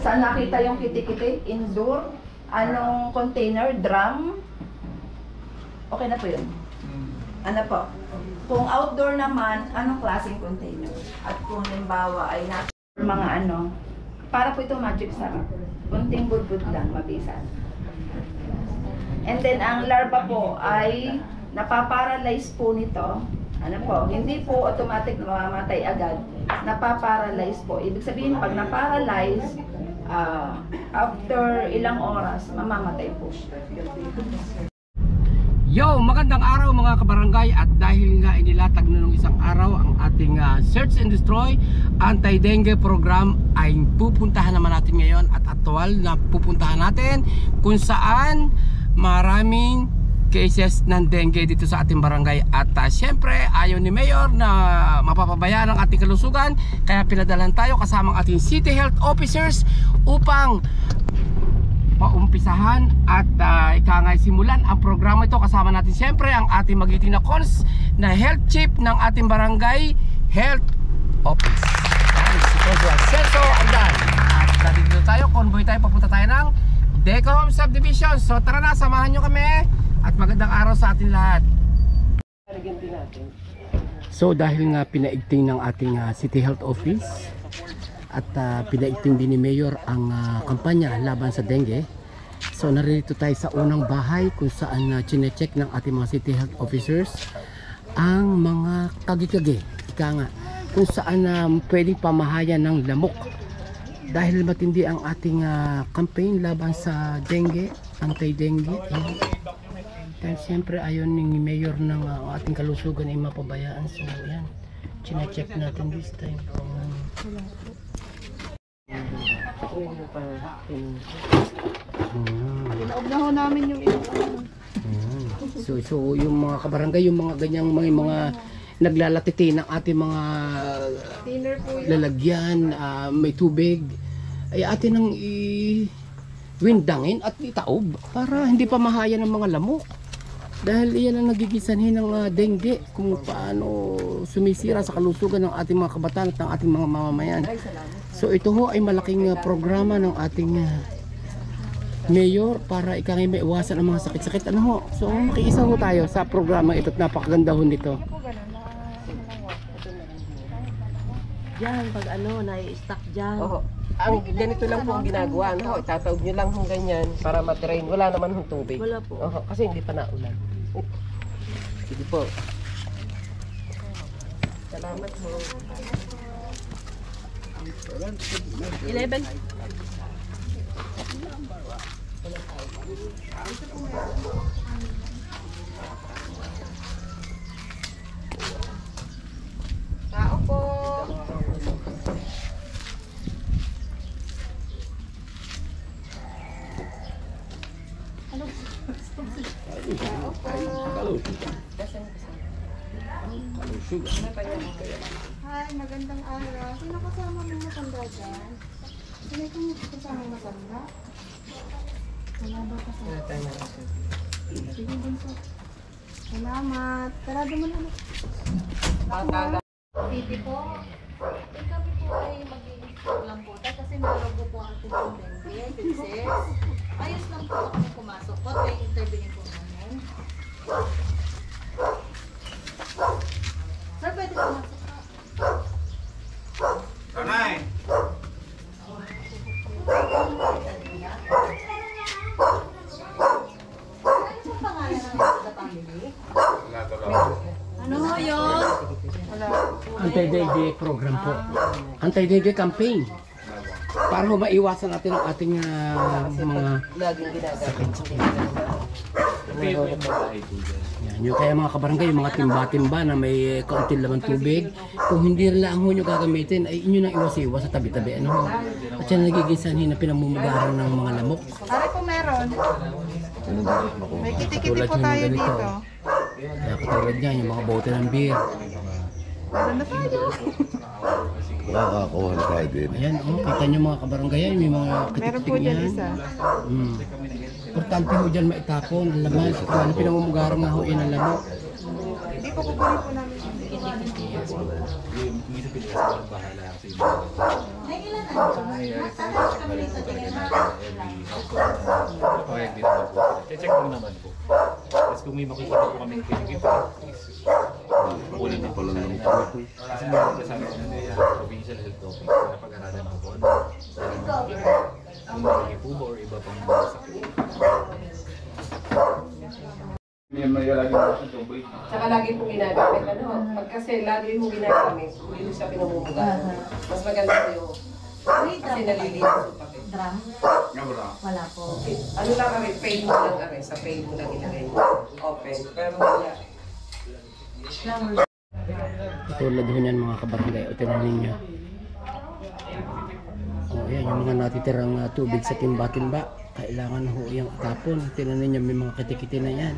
Saan nakita yung kiti-kiti? Indoor? Anong container? Drum? Okay na po yun. Ano po? Kung outdoor naman, anong klaseng container? At kung halimbawa ay nasa mga ano, para po ito magic sarap. Kunting budbud lang, mabisan. And then ang larva po ay napaparalyze po nito. Ano po, hindi po automatic na mamamatay agad. Napaparalyze po. Ibig sabihin, pag naparalyze, after ilang oras, mamamatay po siya. Yo, magandang araw mga kabarangay, at dahil nga inilatag na nung isang araw ang ating Search and Destroy Anti-Dengue program, ay pupuntahan naman natin ngayon at aktual na pupuntahan natin kung saan maraming cases ng dengue dito sa ating barangay. At syempre ayaw ni Mayor na mapapabayaan ang ating kalusugan, kaya pinadalan tayo kasamang ating City Health Officers upang paumpisahan at ikangay simulan ang programa ito. Kasama natin siyempre ang ating magiting na cons na health chief ng ating barangay health office. Yan, si Consul Celso Andan. At dito tayo, convoy tayo, papunta tayo ng Decom Subdivision. So tara na, samahan nyo kami at magandang araw sa ating lahat. So dahil nga pinaigting ng ating City Health Office at pinaigting din ni Mayor ang kampanya laban sa dengue, so narito tayo sa unang bahay kung saan chine-check ng ating mga City Health Officers ang mga kagi-kagi, ika nga, kung saan pwedeng pamahayan ng lamok dahil matindi ang ating campaign laban sa dengue, anti-dengue. Dahil siyempre ayaw ni Mayor ng ating kalusugan ay mapabayaan. So yan, chine-check natin this time. Pinaugnaho namin yung ilang So yung mga kabarangay, yung mga ganyang mga naglalatiti ng ating mga lalagyan, may tubig, ay atin nang i-windangin at itaob para hindi pa mahayan ng mga lamok. Dahil iyan ang nagigisanhin ng dengue, kung paano sumisira sa kalusugan ng ating mga kabataan at ng ating mga mamamayan. So ito ho ay malaking programa ng ating Mayor para ikangay may iwasan ang mga sakit-sakit. Ano ho? So makiisa ho tayo sa programa ito at napakaganda ho nito. Diyan, pag nai-stack dyan. Ang ganito lang po ang ginagawa, no? Itatawag nyo lang hong ganyan para matrain. Wala naman hong tubig. Wala po. Kasi hindi pa naulan. Sige po. Salamat po. 11. Tao po. Hi, magandang araw. Sino kasama mo matanda dyan? Sino kung kasama matanda? Wala ba kasama? Sige din po. Salamat. Sarado mo na. City po. Kami po ay mag-i-install lang po. Kasi nalago po ang ating dengue, ayos lang po kami pumasok po. Kaya intervene po namin. Sir, pwede pumasok po. Tanay! Ano po pangalan ng sa family? Ano ho yun? Anti-dengue program po. Anti-dengue campaign. Para ho maiwasan natin ang ating mga Laging ginagawa. yan, yung kaya mga kabarangay, yung mga timba-timba na may kaunting laman tubig, kung hindi lang ho nyo gagamitin, ay inyo nang iwas-iwas sa tabi-tabi. Ano ho? At yan nagiging sanhin na pinamumugaran ng mga lamok. Pare po meron. May kiti-kiti Tulad po yung tayo ganito. dito. Kaya katulad niyan, yung mga bote ng beer. Meron na tayo. Nakakakuha tayo din. Ayan, kita nyo mga kabarangay, may mga Meron po kitikiting dyan yan. isa. Importante ho dyan maitapon, ang laman. Kung pinamumugaran nga ho, yun ang lamok. Hindi po kukunin po namin. May ilan na? dito, tingnan mo. Payag din naman po. Check mo naman po. Tapos kung may makikita po kami kinikip, please. Kunin din po sa amin. Kasi meron kasama ko na provincial health office na pag-aralan ko po. Ang po ba or iba pang sakit? Saka lagi pong ginagamit, ano, pag kasi lagi pong ginagamit, yung sa pinamumuga. Mas maganda po yung, kasi nalilinis po pati. Drum? Wala po. Ano lang kami, pain mo lang kami, sa pain mo lang ilagay. Open, pero wala. Tulad ho niyan mga kabarangay, o tinan ninyo. O yan, yung mga natitirang tubig sa timba-timba, kailangan ho yung tapon. Tinan ninyo, may mga kitikiti na yan.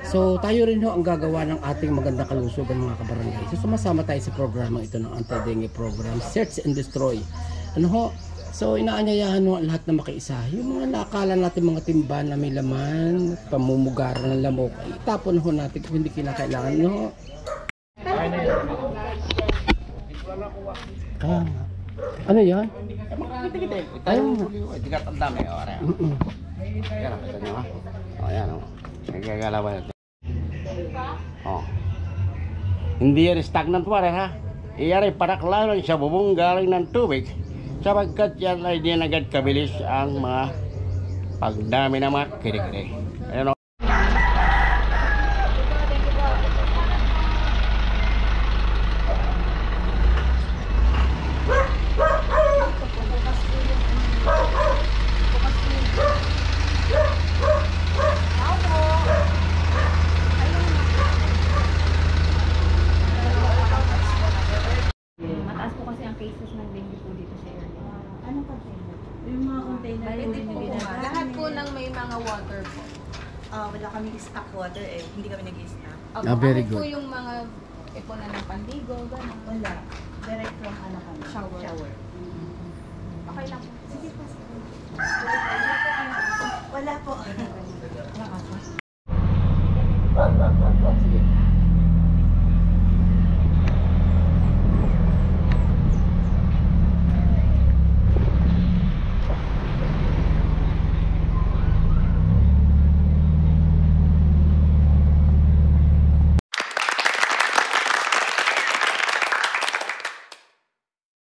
So tayo rin ho ang gagawa ng ating maganda kalusugan mga kabarangay. So sumasama tayo sa programa ito ng anti-dengue program, Search and Destroy. Ano ho? So inaanyayahan ho ang lahat na makiisa. Yung mga nakakala natin mga timba na may laman, pamumugaran ng lamok, itapon ho natin kung hindi kinakailangan. Ano ho? Kaya nga. Ano yan? Ayun nga. Hindi ka tanda may ora. Yan ang kita nyo ha. O yan o. Nagkagalawan ito. O. Hindi yan stagnant water ha. Iyan ay paraklaran sa bubong galing ng tubig. Sapagkat yan ay di agad kabilis ang mga pagdami ng mga kiri-kiri. Ayun o. Mataas po kasi ang cases ng dengue po dito sa area. Anong container? Yung mga container Pwede po po yung kumain. ginagawa. Lahat po ng may mga water po. Wala kami stock water eh. Hindi kami nag-stock. Very Kahit po good. yung mga ipunan ng pandigo, gano'n. Wala. Direct from ano kami. Shower. Okay lang po. Sige po. Wala po. Sige.